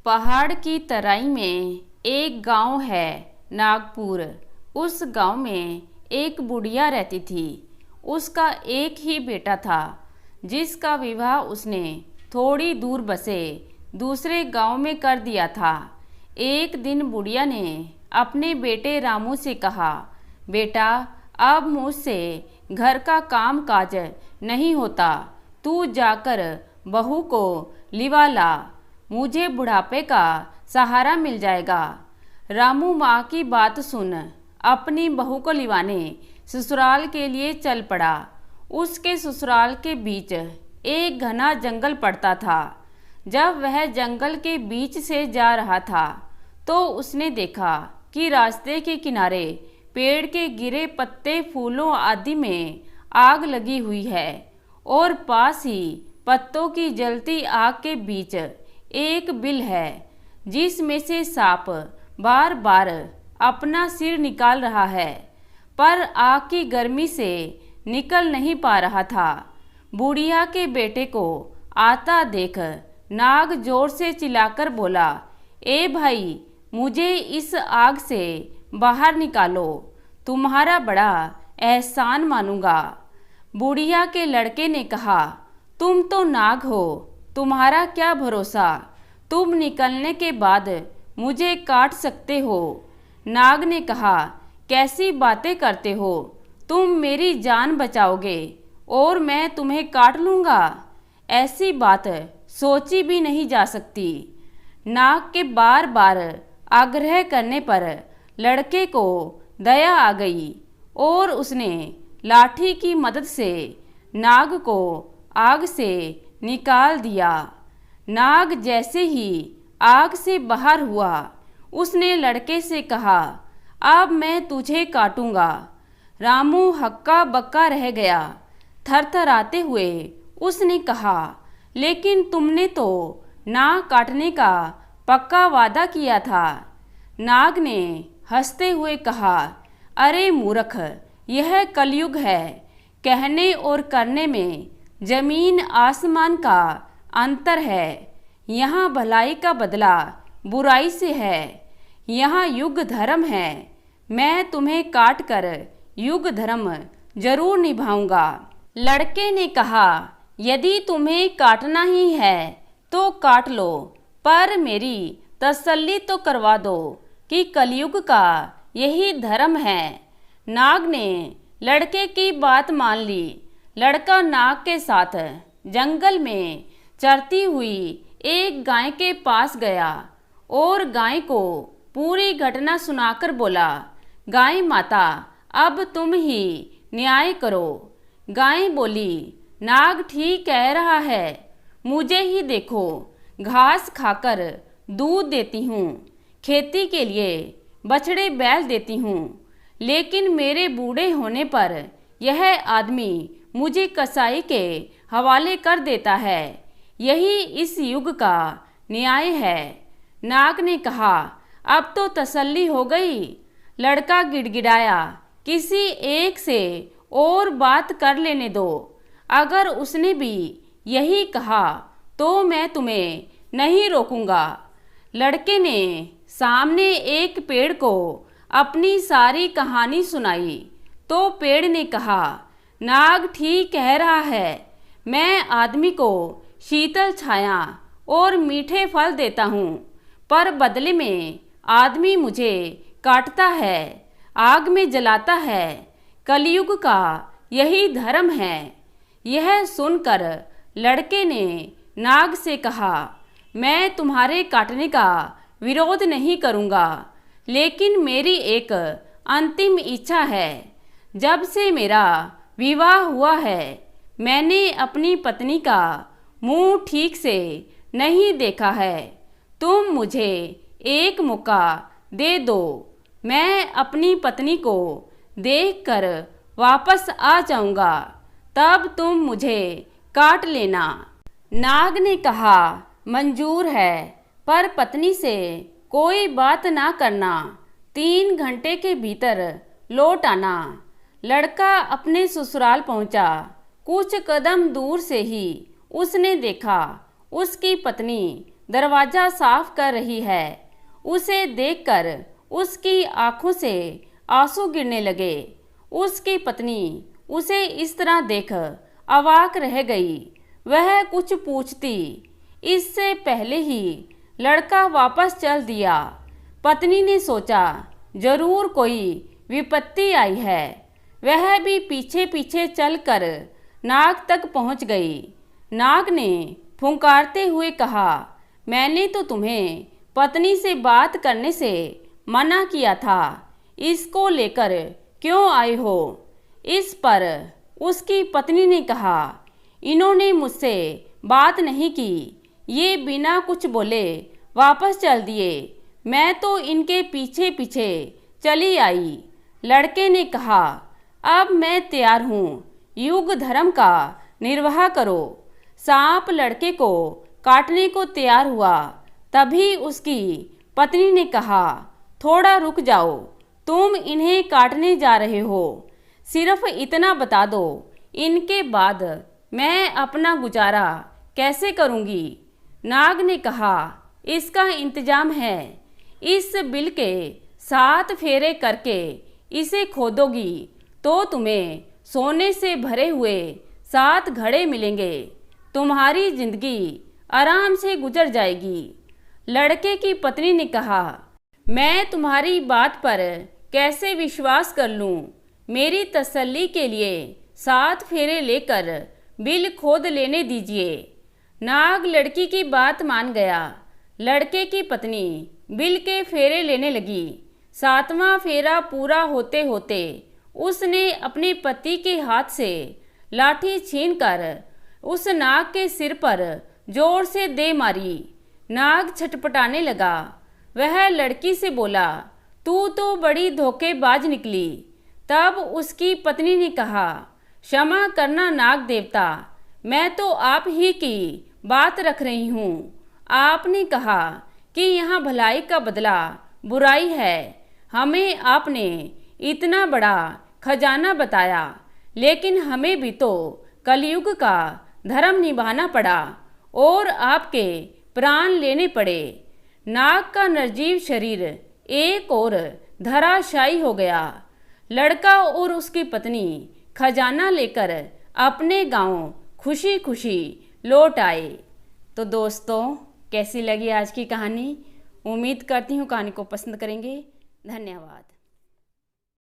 पहाड़ की तराई में एक गांव है, नागपुर। उस गांव में एक बुढ़िया रहती थी। उसका एक ही बेटा था, जिसका विवाह उसने थोड़ी दूर बसे दूसरे गांव में कर दिया था। एक दिन बुढ़िया ने अपने बेटे रामू से कहा, बेटा, अब मुझसे घर का काम काज नहीं होता, तू जाकर बहू को लिवा ला, मुझे बुढ़ापे का सहारा मिल जाएगा। रामू माँ की बात सुन अपनी बहू को लिवाने ससुराल के लिए चल पड़ा। उसके ससुराल के बीच एक घना जंगल पड़ता था। जब वह जंगल के बीच से जा रहा था तो उसने देखा कि रास्ते के किनारे पेड़ के गिरे पत्ते, फूलों आदि में आग लगी हुई है और पास ही पत्तों की जलती आग के बीच एक बिल है, जिसमें से सांप बार बार अपना सिर निकाल रहा है, पर आग की गर्मी से निकल नहीं पा रहा था। बुढ़िया के बेटे को आता देख नाग जोर से चिल्लाकर बोला, ए भाई, मुझे इस आग से बाहर निकालो, तुम्हारा बड़ा एहसान मानूंगा। बुढ़िया के लड़के ने कहा, तुम तो नाग हो, तुम्हारा क्या भरोसा, तुम निकलने के बाद मुझे काट सकते हो। नाग ने कहा, कैसी बातें करते हो, तुम मेरी जान बचाओगे और मैं तुम्हें काट लूँगा, ऐसी बात सोची भी नहीं जा सकती। नाग के बार बार आग्रह करने पर लड़के को दया आ गई और उसने लाठी की मदद से नाग को आग से निकाल दिया। नाग जैसे ही आग से बाहर हुआ, उसने लड़के से कहा, अब मैं तुझे काटूंगा। रामू हक्का बक्का रह गया। थरथराते हुए उसने कहा, लेकिन तुमने तो नाग काटने का पक्का वादा किया था। नाग ने हंसते हुए कहा, अरे मूर्ख, यह कलयुग है, कहने और करने में जमीन आसमान का अंतर है। यहाँ भलाई का बदला बुराई से है, यहाँ युग धर्म है। मैं तुम्हें काट कर युग धर्म जरूर निभाऊंगा। लड़के ने कहा, यदि तुम्हें काटना ही है तो काट लो, पर मेरी तसल्ली तो करवा दो कि कलयुग का यही धर्म है। नाग ने लड़के की बात मान ली। लड़का नाग के साथ जंगल में चरती हुई एक गाय के पास गया और गाय को पूरी घटना सुनाकर बोला, गाय माता, अब तुम ही न्याय करो। गाय बोली, नाग ठीक कह रहा है, मुझे ही देखो, घास खाकर दूध देती हूँ, खेती के लिए बछड़े बैल देती हूँ, लेकिन मेरे बूढ़े होने पर यह आदमी मुझे कसाई के हवाले कर देता है। यही इस युग का न्याय है। नाग ने कहा, अब तो तसल्ली हो गई। लड़का गिड़गिड़ाया, किसी एक से और बात कर लेने दो, अगर उसने भी यही कहा तो मैं तुम्हें नहीं रोकूंगा। लड़के ने सामने एक पेड़ को अपनी सारी कहानी सुनाई तो पेड़ ने कहा, नाग ठीक कह रहा है, मैं आदमी को शीतल छाया और मीठे फल देता हूँ, पर बदले में आदमी मुझे काटता है, आग में जलाता है। कलयुग का यही धर्म है। यह सुनकर लड़के ने नाग से कहा, मैं तुम्हारे काटने का विरोध नहीं करूँगा, लेकिन मेरी एक अंतिम इच्छा है। जब से मेरा विवाह हुआ है, मैंने अपनी पत्नी का मुंह ठीक से नहीं देखा है। तुम मुझे एक मौका दे दो, मैं अपनी पत्नी को देखकर वापस आ जाऊंगा, तब तुम मुझे काट लेना। नाग ने कहा, मंजूर है, पर पत्नी से कोई बात ना करना, 3 घंटे के भीतर लौट आना। लड़का अपने ससुराल पहुंचा। कुछ कदम दूर से ही उसने देखा उसकी पत्नी दरवाजा साफ कर रही है। उसे देखकर उसकी आंखों से आंसू गिरने लगे। उसकी पत्नी उसे इस तरह देख अवाक रह गई। वह कुछ पूछती इससे पहले ही लड़का वापस चल दिया। पत्नी ने सोचा जरूर कोई विपत्ति आई है। वह भी पीछे पीछे चलकर नाग तक पहुंच गई। नाग ने फुंकारते हुए कहा, मैंने तो तुम्हें पत्नी से बात करने से मना किया था, इसको लेकर क्यों आए हो? इस पर उसकी पत्नी ने कहा, इन्होंने मुझसे बात नहीं की, ये बिना कुछ बोले वापस चल दिए। मैं तो इनके पीछे पीछे चली आई। लड़के ने कहा, अब मैं तैयार हूँ, युग धर्म का निर्वाह करो। सांप लड़के को काटने को तैयार हुआ। तभी उसकी पत्नी ने कहा, थोड़ा रुक जाओ, तुम इन्हें काटने जा रहे हो, सिर्फ इतना बता दो, इनके बाद मैं अपना गुजारा कैसे करूँगी? नाग ने कहा, इसका इंतजाम है। इस बिल के 7 फेरे करके इसे खोदोगी तो तुम्हें सोने से भरे हुए 7 घड़े मिलेंगे। तुम्हारी जिंदगी आराम से गुजर जाएगी। लड़के की पत्नी ने कहा, मैं तुम्हारी बात पर कैसे विश्वास कर लूं? मेरी तसल्ली के लिए 7 फेरे लेकर बिल खोद लेने दीजिए। नाग लड़की की बात मान गया। लड़के की पत्नी बिल के फेरे लेने लगी। 7वां फेरा पूरा होते होते उसने अपने पति के हाथ से लाठी छीनकर उस नाग के सिर पर जोर से दे मारी। नाग छटपटाने लगा। वह लड़की से बोला, तू तो बड़ी धोखेबाज निकली। तब उसकी पत्नी ने कहा, क्षमा करना नाग देवता, मैं तो आप ही की बात रख रही हूँ। आपने कहा कि यहाँ भलाई का बदला बुराई है। हमें आपने इतना बड़ा खजाना बताया, लेकिन हमें भी तो कलयुग का धर्म निभाना पड़ा और आपके प्राण लेने पड़े। नाग का निर्जीव शरीर एक और धराशायी हो गया। लड़का और उसकी पत्नी खजाना लेकर अपने गांव खुशी खुशी लौट आए। तो दोस्तों, कैसी लगी आज की कहानी? उम्मीद करती हूँ कहानी को पसंद करेंगे। धन्यवाद।